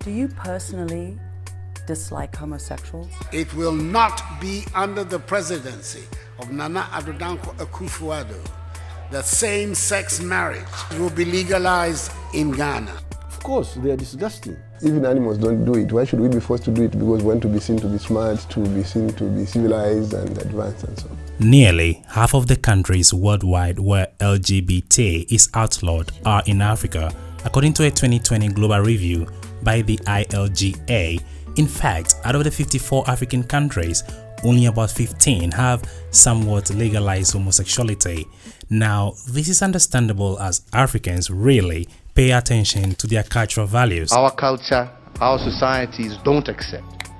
Do you personally dislike homosexuals? It will not be under the presidency of Nana Addo Dankwa Akufo-Addo that same-sex marriage will be legalized in Ghana. Of course, they are disgusting. Even animals don't do it. Why should we be forced to do it? Because we want to be seen to be smart, to be seen to be civilized and advanced and so on. Nearly half of the countries worldwide where LGBT is outlawed are in Africa, according to a 2020 global review by the ILGA. In fact, out of the 54 African countries, only about 15 have somewhat legalized homosexuality. Now, this is understandable as Africans really pay attention to their cultural values. Our culture, our societies don't accept.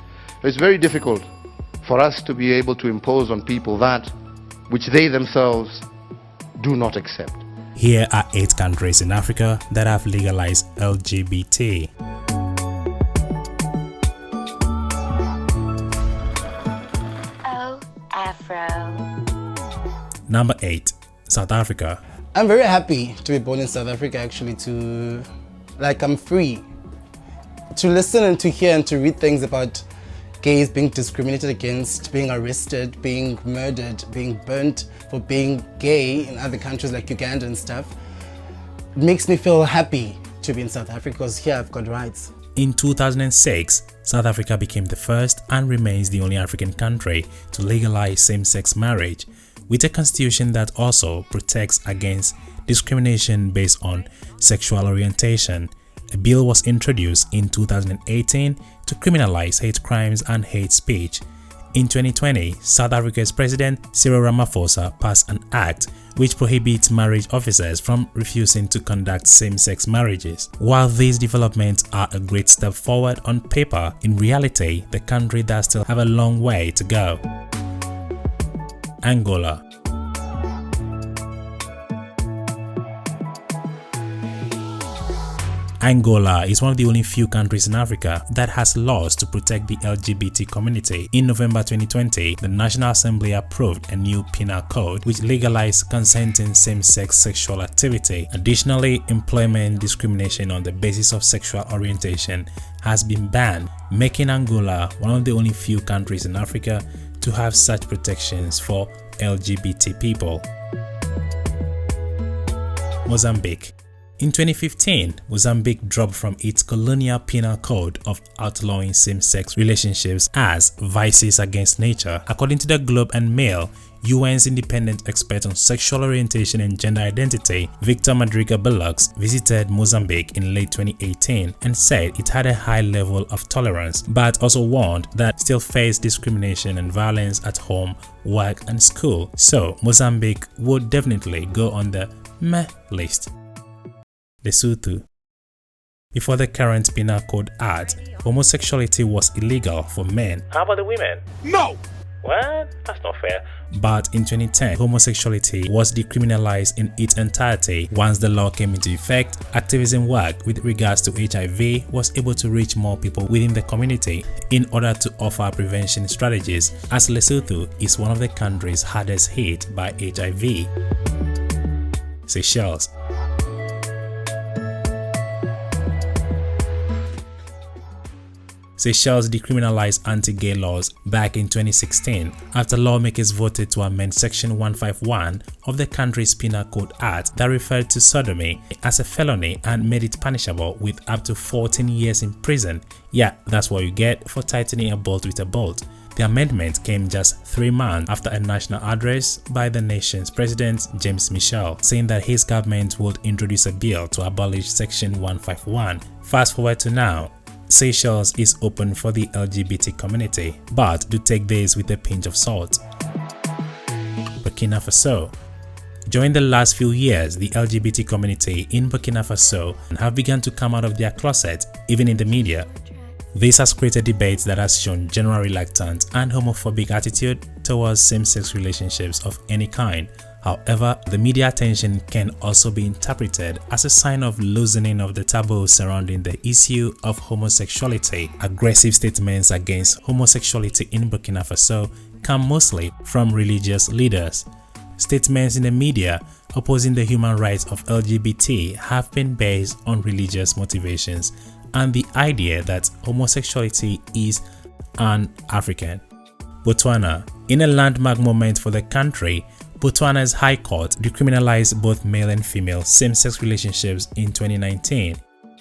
It's very difficult for us to be able to impose on people that which they themselves do not accept. Here are 8 countries in Africa that have legalized LGBT. Number 8. South Africa. I'm very happy to be born in South Africa, actually, I'm free to listen and to hear and to read things about gays being discriminated against, being arrested, being murdered, being burnt for being gay in other countries like Uganda and stuff. It makes me feel happy to be in South Africa because here I've got rights. In 2006, South Africa became the first and remains the only African country to legalize same-sex marriage, with a constitution that also protects against discrimination based on sexual orientation. A bill was introduced in 2018 to criminalize hate crimes and hate speech. In 2020, South Africa's President Cyril Ramaphosa passed an act which prohibits marriage officers from refusing to conduct same-sex marriages. While these developments are a great step forward on paper, in reality, the country does still have a long way to go. Angola. Angola is one of the only few countries in Africa that has laws to protect the LGBT community. In November 2020, the National Assembly approved a new penal code which legalized consenting same-sex sexual activity. Additionally, employment discrimination on the basis of sexual orientation has been banned, making Angola one of the only few countries in Africa to have such protections for LGBT people. Mozambique. In 2015, Mozambique dropped from its colonial penal code of outlawing same-sex relationships as vices against nature. According to the Globe and Mail, UN's independent expert on sexual orientation and gender identity, Victor Madriga-Bellocs, visited Mozambique in late 2018 and said it had a high level of tolerance, but also warned that still faced discrimination and violence at home, work and school. So Mozambique would definitely go on the meh list. Lesotho. Before the current Penal Code Act, homosexuality was illegal for men. How about the women? No! What? That's not fair. But in 2010, homosexuality was decriminalized in its entirety. Once the law came into effect, activism work with regards to HIV was able to reach more people within the community in order to offer prevention strategies, as Lesotho is one of the countries hardest hit by HIV. Seychelles. Seychelles decriminalized anti-gay laws back in 2016 after lawmakers voted to amend Section 151 of the country's Penal Code Act that referred to sodomy as a felony and made it punishable with up to 14 years in prison. Yeah, that's what you get for tightening a bolt with a bolt. The amendment came just 3 months after a national address by the nation's president, James Michel, saying that his government would introduce a bill to abolish Section 151. Fast forward to now, Seychelles is open for the LGBT community, but do take this with a pinch of salt. Burkina Faso. During the last few years, the LGBT community in Burkina Faso have begun to come out of their closet, even in the media. This has created debates that has shown general reluctant and homophobic attitude towards same-sex relationships of any kind. However, the media attention can also be interpreted as a sign of loosening of the taboo surrounding the issue of homosexuality. Aggressive statements against homosexuality in Burkina Faso come mostly from religious leaders. Statements in the media opposing the human rights of LGBT have been based on religious motivations, and the idea that homosexuality is un-African. Botswana. In a landmark moment for the country, Botswana's High Court decriminalized both male and female same-sex relationships in 2019.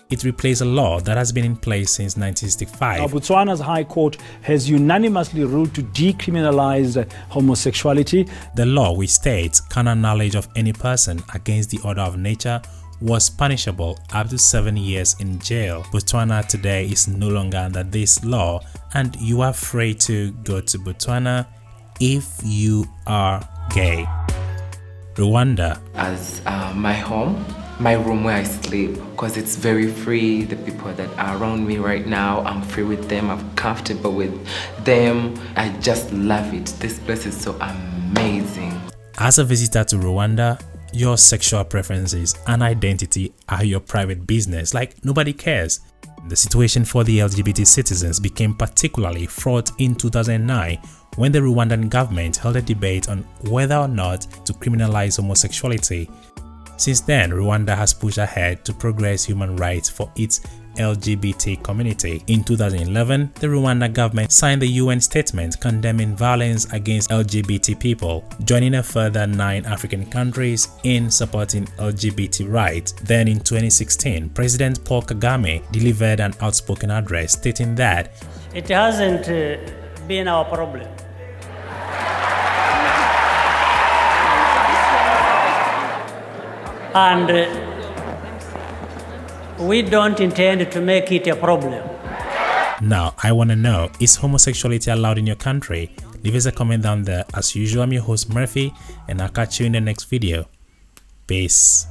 It replaced a law that has been in place since 1965. Now, Botswana's High Court has unanimously ruled to decriminalize homosexuality. The law, which states carnal knowledge of any person against the order of nature, was punishable up to 7 years in jail. Botswana today is no longer under this law, and you are free to go to Botswana if you are gay. Rwanda. As my home, my room where I sleep, because it's very free. The people that are around me right now, I'm free with them, I'm comfortable with them. I just love it. This place is so amazing. As a visitor to Rwanda, your sexual preferences and identity are your private business, like nobody cares. The situation for the LGBT citizens became particularly fraught in 2009 when the Rwandan government held a debate on whether or not to criminalize homosexuality. Since then, Rwanda has pushed ahead to progress human rights for its LGBT community. In 2011, the Rwanda government signed the UN statement condemning violence against LGBT people, joining a further 9 African countries in supporting LGBT rights. Then in 2016, President Paul Kagame delivered an outspoken address stating that it hasn't been our problem. And we don't intend to make it a problem. Now, I want to know, is homosexuality allowed in your country? Leave us a comment down there. As usual, I'm your host Murphy, and I'll catch you in the next video. Peace.